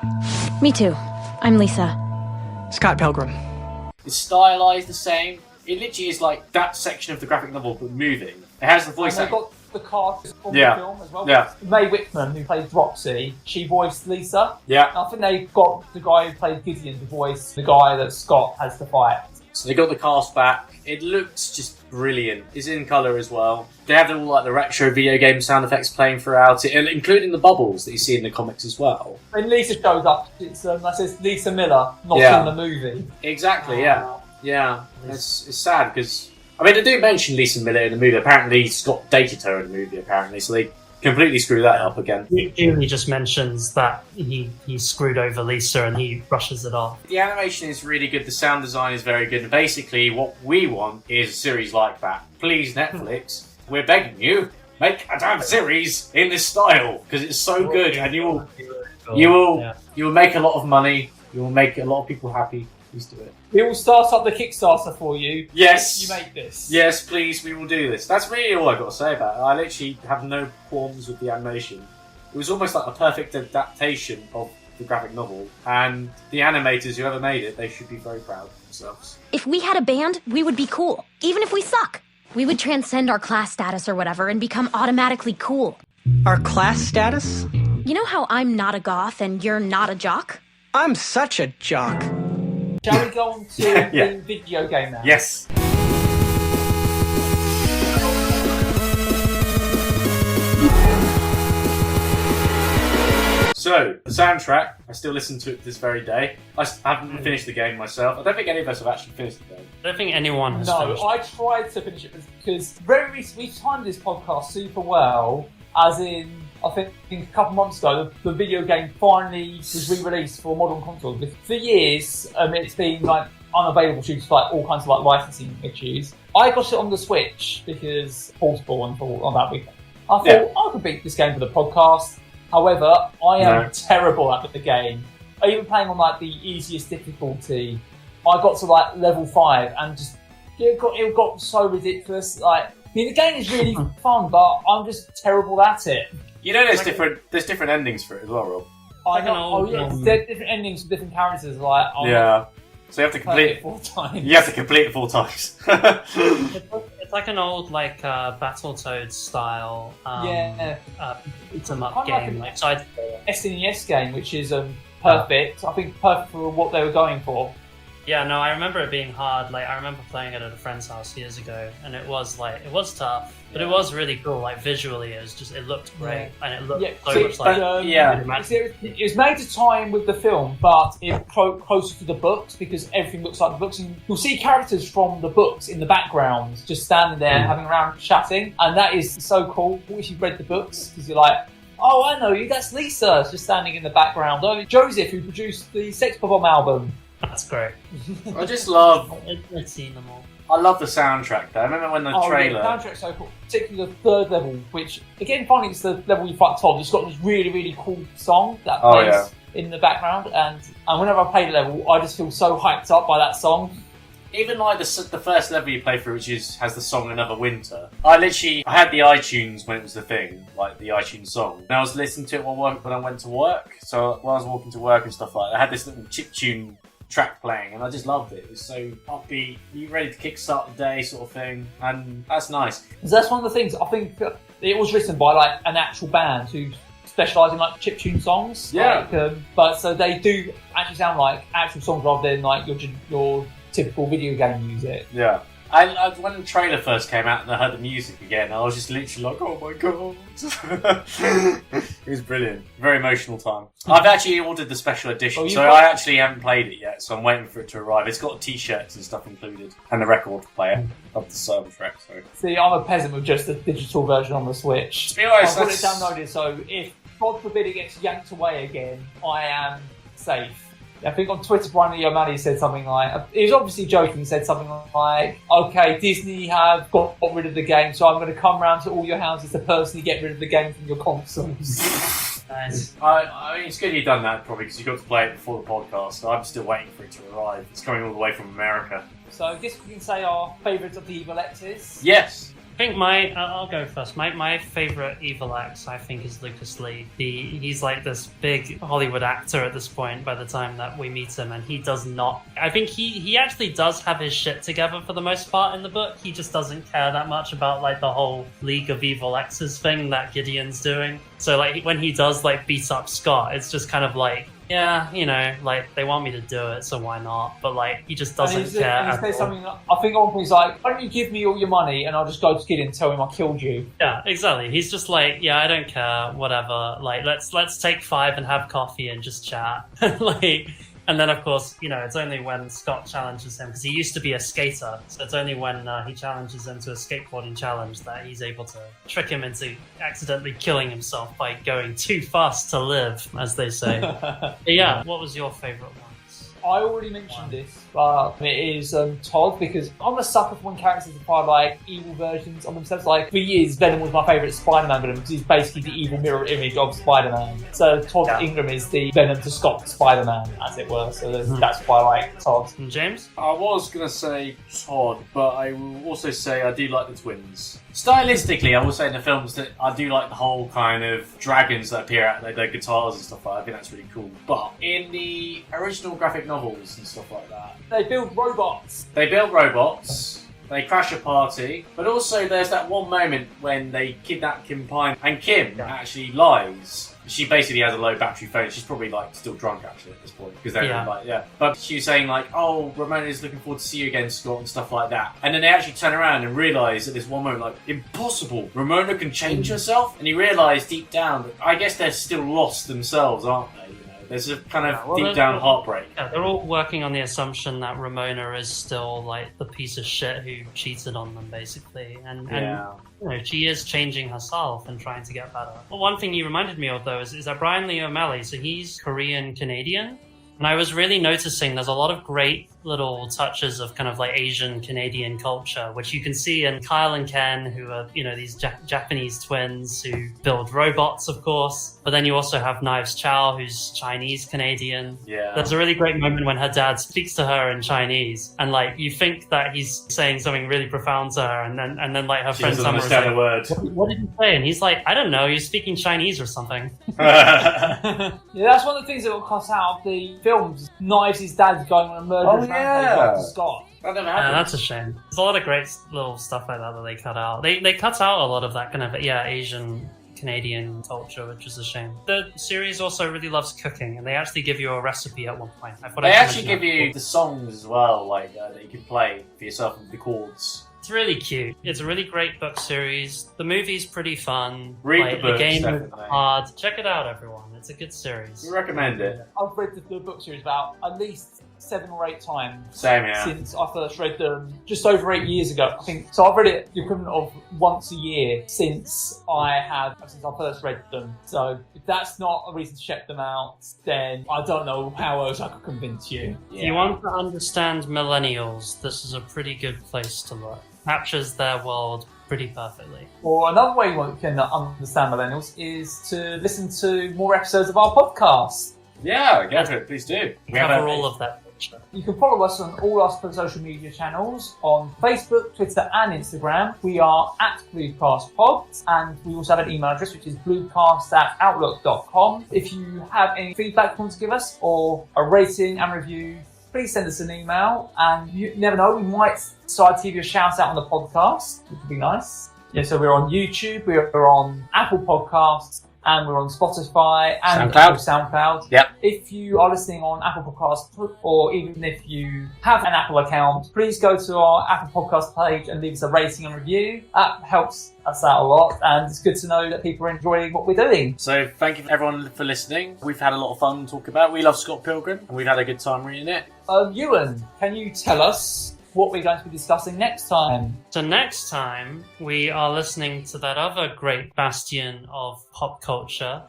Me too. I'm Lisa. Scott Pilgrim. It's stylized the same. It literally is like that section of the graphic novel, but moving. It has the voice. And they got the cast from the film as well. Yeah. Mae Whitman, who plays Roxy, she voiced Lisa. Yeah. And I think they got the guy who played Gideon to voice the guy that Scott has to fight. So they got the cast back. It looks just brilliant. It's in colour as well. They have all like the retro video game sound effects playing throughout it, including the bubbles that you see in the comics as well. When Lisa shows up, it's that says Lisa Miller, not in the movie. Exactly. Yeah. It's sad because I mean they do mention Lisa Miller in the movie. Apparently Scott dated her in the movie. Apparently, so they completely screw that up again. Julie just mentions that he screwed over Lisa and he brushes it off. The animation is really good, the sound design is very good, and basically what we want is a series like that. Please, Netflix, we're begging you, make a damn series in this style, because it's so good, and you will make a lot of money, you will make a lot of people happy. Please do it. We will start up the Kickstarter for you. Yes. You make this. Yes, please, we will do this. That's really all I've got to say about it. I literally have no qualms with the animation. It was almost like a perfect adaptation of the graphic novel, and the animators, whoever made it, they should be very proud of themselves. If we had a band, we would be cool, even if we suck. We would transcend our class status or whatever and become automatically cool. Our class status? You know how I'm not a goth and you're not a jock? I'm such a jock. Shall we go on to the video game now? Yes. So, the soundtrack, I still listen to it this very day. I haven't finished the game myself. I don't think any of us have actually finished the game. I don't think anyone has finished. No, I tried to finish it because very recently we timed this podcast super well, as in, I think a couple months ago, the video game finally was re-released for modern consoles. For years, it's been like unavailable due to like all kinds of like licensing issues. I got it on the Switch because portable and on that weekend. I thought I could beat this game for the podcast. However, I am terrible at the game. Even playing on like the easiest difficulty, I got to like level 5 and just it got so ridiculous. Like, I mean, the game is really fun, but I'm just terrible at it. You know, there's different endings for it as well, Rob. I know. There's different endings for different characters. Like, so you have to complete it 4 times. You have to complete it 4 times. It's like an old Battletoads style beat 'em up game, like SNES game, which is perfect. I think perfect for what they were going for. Yeah, no, I remember it being hard. Like, I remember playing it at a friend's house years ago, and it was tough, but it was really cool. Like, visually, it looked great, and it looked so much like it was made to tie in with the film, but it's closer to the books because everything looks like the books, and you'll see characters from the books in the background just standing there having a round chatting, and that is so cool if you've read the books because you're like, oh, I know you, that's Lisa, just standing in the background. Oh, Joseph, who produced the Sex Bomb album. That's great. I just love. I've seen them all. I love the soundtrack though. I remember when the trailer. Yeah, the soundtrack's so cool. Particularly the third level, which again, finally, it's the level you fight Todd. It's got this really, really cool song that plays in the background, and whenever I play the level, I just feel so hyped up by that song. Even like the first level you play through, which has the song "Another Winter." I had the iTunes when it was the thing, like the iTunes song, and I was listening to it when I went to work. So while I was walking to work and stuff like that, I had this little chiptune track playing, and I just loved it. It was so upbeat, you ready to kickstart the day, sort of thing, and that's nice. That's one of the things I think it was written by like an actual band who specialise in like chiptune songs. Yeah, but so they do actually sound like actual songs rather than like your typical video game music. Yeah. And when the trailer first came out and I heard the music again, I was just literally like, oh my god. It was brilliant. Very emotional time. I've actually ordered the special edition, I actually haven't played it yet, so I'm waiting for it to arrive. It's got t-shirts and stuff included, and the record player of the soundtrack. So. See, I'm a peasant with just the digital version on the Switch. To be honest, I've got it downloaded, so if, God forbid, it gets yanked away again, I am safe. I think on Twitter, Bryan O'Malley said something like, he was obviously joking, he said something like, okay, Disney have got rid of the game, so I'm going to come round to all your houses to personally get rid of the game from your consoles. Nice. I mean, it's good you've done that, probably, because you got to play it before the podcast, so I'm still waiting for it to arrive. It's coming all the way from America. So I guess we can say our favourites of the Evil X's. Yes. I think I'll go first. My favourite Evil X, I think, is Lucas Lee. He's like this big Hollywood actor at this point by the time that we meet him, and he does not... I think he actually does have his shit together for the most part in the book. He just doesn't care that much about like the whole League of Evil X's thing that Gideon's doing. So like when he does like beat up Scott, it's just kind of like, yeah, you know, like they want me to do it, so why not? But like he just doesn't care. I think at one point he's like, why don't you give me all your money and I'll just go to Gideon and tell him I killed you. Yeah, exactly. He's just like, yeah, I don't care, whatever. Like let's take 5 and have coffee and just chat. And then, of course, you know, it's only when Scott challenges him, because he used to be a skater, so it's only when he challenges him to a skateboarding challenge that he's able to trick him into accidentally killing himself by going too fast to live, as they say. Yeah, what was your favourite one? I already mentioned this, but it is Todd, because I'm a sucker for when characters apply like evil versions of themselves. Like for years, Venom was my favourite Spider-Man villain because he's basically the evil mirror image of Spider-Man. So Todd Ingram is the Venom to Scott Spider-Man, as it were. So that's why I like Todd. And James? I was going to say Todd, but I will also say I do like the twins. Stylistically, I will say in the films that I do like the whole kind of dragons that appear out their guitars and stuff like that. I think that's really cool. But in the original graphic novels and stuff like that, they build robots. They crash a party, but also there's that one moment when they kidnap Kim Pine, and Kim actually lies. She basically has a low battery phone. She's probably like still drunk actually at this point because they're But she was saying like, "Oh, Ramona's looking forward to see you again, Scott," and stuff like that. And then they actually turn around and realise at this one moment, like, impossible. Ramona can change herself, and you realise deep down that I guess they're still lost themselves, aren't they? There's a kind of deep down heartbreak. Yeah, they're all working on the assumption that Ramona is still like the piece of shit who cheated on them, basically. And you know, she is changing herself and trying to get better. Well, one thing you reminded me of, though, is that Bryan Lee O'Malley, so he's Korean-Canadian. And I was really noticing there's a lot of great little touches of kind of like Asian Canadian culture, which you can see in Kyle and Ken, who are, you know, these Japanese twins who build robots, of course. But then you also have Knives Chow, who's Chinese Canadian. Yeah. There's a really great moment when her dad speaks to her in Chinese, and like you think that he's saying something really profound to her, and then like her friend Summer is like, the word. What did he say? And he's like, I don't know, you're speaking Chinese or something. Yeah, that's one of the things that will cut out of the films. Knives' dad's going on a murderous rampage after Scott. That never happened. That's a shame. There's a lot of great little stuff like that they cut out. They cut out a lot of that kind of Asian Canadian culture, which is a shame. The series also really loves cooking, and they actually give you a recipe at one point. They actually give you the songs as well, like that you can play for yourself with the chords. It's really cute. It's a really great book series. The movie's pretty fun. Read the books, game definitely. is hard. Check it out, everyone. It's a good series. We recommend it. I've read the book series about at least 7 or 8 times. Same, yeah. Since I first read them just over 8 years ago, I think. So I've read it the equivalent of once a year since I first read them. So if that's not a reason to check them out, then I don't know how else I could convince you. If you want to understand millennials, this is a pretty good place to look. Captures their world pretty perfectly. Or another way you can understand millennials is to listen to more episodes of our podcast. Yeah, go for it. Please do. We cover all of that. You can follow us on all our social media channels on Facebook, Twitter and Instagram. We are at BloobcastPod, and we also have an email address which is bloobcast@outlook.com. If you have any feedback you want to give us or a rating and review, please send us an email, and you never know, we might decide to give you a shout out on the podcast, which would be nice. Yeah, so we're on YouTube, we're on Apple Podcasts, and we're on Spotify and SoundCloud. Yep. If you are listening on Apple Podcasts, or even if you have an Apple account, please go to our Apple Podcast page and leave us a rating and review. That helps us out a lot, and it's good to know that people are enjoying what we're doing. So thank you everyone for listening. We've had a lot of fun to talk about. We love Scott Pilgrim, and we've had a good time reading it. Ewan, can you tell us what we're going to be discussing next time? So next time, we are listening to that other great bastion of pop culture,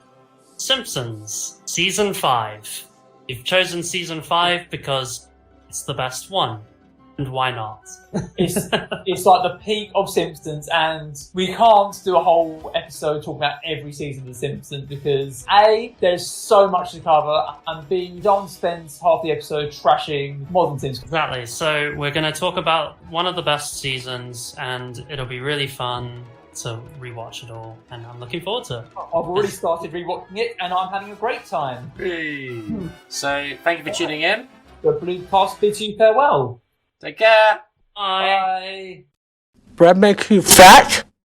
Simpsons, Season 5. You've chosen Season 5 because it's the best one. And why not? It's like the peak of Simpsons, and we can't do a whole episode talking about every season of The Simpsons because A, there's so much to cover, and B, we don't spend half the episode trashing modern Simpsons. Exactly. So we're going to talk about one of the best seasons, and it'll be really fun to rewatch it all, and I'm looking forward to it. I've already started rewatching it, and I'm having a great time. Hey. So thank you for tuning in. The Bloobcast bids you farewell. Take care. Bye. Bye. Bread makes you fat?